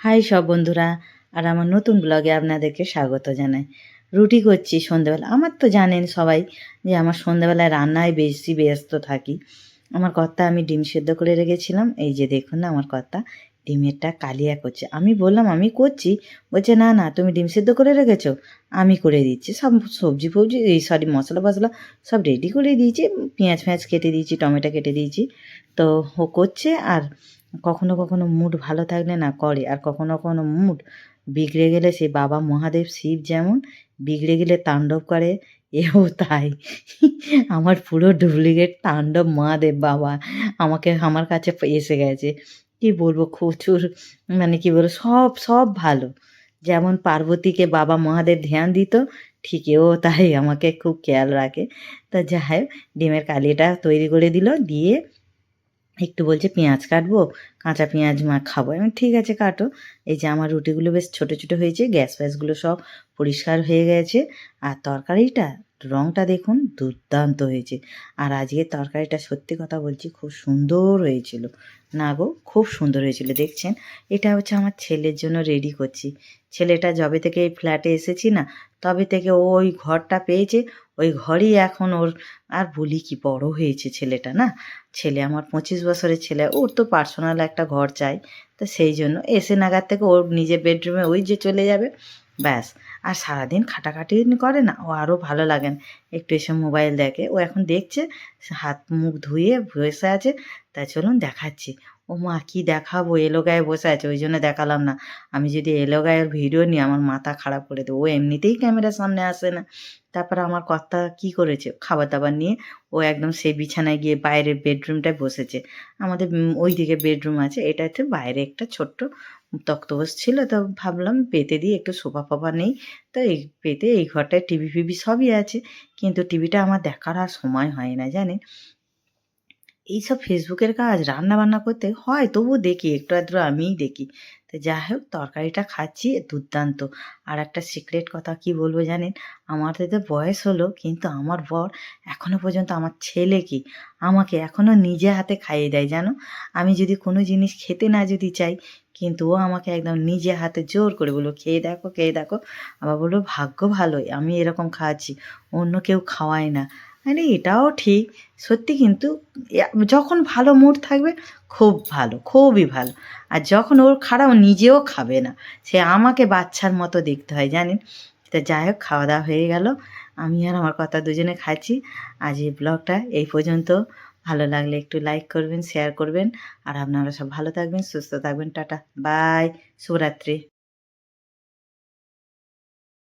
High সব বন্ধুরা, আর আমার নতুন ব্লগে আপনাদেরকে স্বাগত জানাই। রুটি করছি সন্ধেবেলা। আমার তো জানেন সবাই যে আমার সন্ধেবেলায় রান্নায় বেশি ব্যস্ত থাকি। আমার কর্তা আমি ডিম সেদ্ধ করে রেখেছিলাম, এই যে দেখুন না আমার কর্তা ডিমেরটা কালিয়া করছে। আমি বললাম আমি করছি, বলছে না না তুমি ডিম সেদ্ধ করে রেখেছো, আমি করে দিচ্ছি। সব সবজি ফবজি মশলা ফসলা সব রেডি করে দিয়েছি, পেঁয়াজ ফেঁয়াজ কেটে দিয়েছি, টমেটো কেটে দিয়েছি। তো ও করছে, আর কখনো কখনো মুড ভালো থাকলে না করে, আর কখনো কখনো মুড বিগড়ে গেলে সে বাবা মহাদেব শিব যেমন বিগড়ে গেলে তাণ্ডব করে, এও তাই। আমার পুরো ডুপ্লিকেট তাণ্ডব মহাদেব বাবা আমার কাছে এসে গেছে। কি বলবো, প্রচুর মানে কি বলবো, সব সব ভালো। যেমন পার্বতীকে বাবা মহাদেব ধ্যান দিত, ঠিক এও তাই আমাকে খুব খেয়াল রাখে। তা যাই হোক, ডিমের কালিটা তৈরি করে দিল, দিয়ে একটু বলছে পেঁয়াজ কাটবো, কাঁচা পেঁয়াজ খাবো। আমি ঠিক আছে কাটো। এই যে আমার রুটিগুলো বেশ ছোটো ছোটো হয়েছে, গ্যাস ফ্যাসগুলো সব পরিষ্কার হয়ে গেছে। আর তরকারিটা রঙটা দেখুন দুর্দান্ত হয়েছে। আর আজকের তরকারিটা সত্যি কথা বলছি খুব সুন্দর হয়েছিল। না গো, খুব সুন্দর হয়েছিল। দেখছেন, এটা হচ্ছে আমার ছেলের জন্য রেডি করছি। ছেলেটা যবে থেকে এই ফ্ল্যাটে এসেছি না, তবে থেকে ও ওই ঘরটা পেয়েছে, ওই ঘরই এখন ওর। আর বলি কি, বড় হয়েছে ছেলেটা না। ছেলে আমার 25 বছরের ছেলে, ওর তো পার্সোনাল একটা ঘর চাই। তো সেই জন্য এসে নাগাদ থেকে ওর নিজের বেডরুমে ওই যে চলে যাবে, ব্যাস। আর সারাদিন খাটাখাটি করে না, ও আরও ভালো লাগে না। একটু এসে মোবাইল দেখে, ও এখন দেখছে, হাত মুখ ধুয়ে বসে আছে। তাই চলুন দেখাচ্ছি। ও মা, কী দেখাবো, এলো গায়ে বসে আছে, ওই জন্য দেখালাম না। আমি যদি এলো গায়ের ভিডিও নিই আমার মাথা খারাপ করে দেবো। ও এমনিতেই ক্যামেরার সামনে আসে না। তারপরে আমার কর্তা কী করেছে, খাবার দাবার নিয়ে ও একদম সেই বিছানায় গিয়ে বাইরের বেডরুমটায় বসেছে। আমাদের ওই দিকে বেডরুম আছে, এটাতে বাইরে একটা ছোট্ট তক্তপোষ ছিল, তো ভাবলাম পেতে দিই, একটু সোফা ফোফা নেই, তো এই পেতে এই ঘরটায় টিভি ফিভি সবই আছে। কিন্তু টিভিটা আমার দেখার আর সময় হয় না জানেন। এইসব ফেসবুকের কাজ রান্নাবান্না করতে হয়, তবুও দেখি একটু আধটু আমিই দেখি। তো যাই হোক, তরকারিটা খাচ্ছি দুর্দান্ত। আর একটা সিক্রেট কথা কি বলবো জানেন, আমার তো বয়স হলো, কিন্তু আমার বর এখনো পর্যন্ত আমার ছেলে কি আমাকে এখনো নিজে হাতে খাইয়ে দেয় জানো। আমি যদি কোনো জিনিস খেতে না যদি চাই, কিন্তু ও আমাকে একদম নিজে হাতে জোর করে বলবো খেয়ে দেখো খেয়ে দেখো। আবার বলবো ভাগ্য ভালোই আমি এরকম খাচ্ছি, অন্য কেউ খাওয়ায় না। আরে এটাও ঠিক, সত্যি। কিন্তু যখন ভালো মুড থাকবে খুব ভালো, খুবই ভালো। আর যখন ওর খারাপ, ও নিজেও খাবে না, সে আমাকে বাচ্চার মতো দেখতে হয় জানেন। তা যাই হোক, খাওয়া দাওয়া হয়ে গেল, আমি আর আমার কর্তা দুজনে খাচ্ছি। আজ এই ব্লগটা এই পর্যন্ত। ভালো লাগলে একটু লাইক করবেন, শেয়ার করবেন। আর আপনারা সব ভালো থাকবেন, সুস্থ থাকবেন। টাটা, বাই, শুভরাত্রি।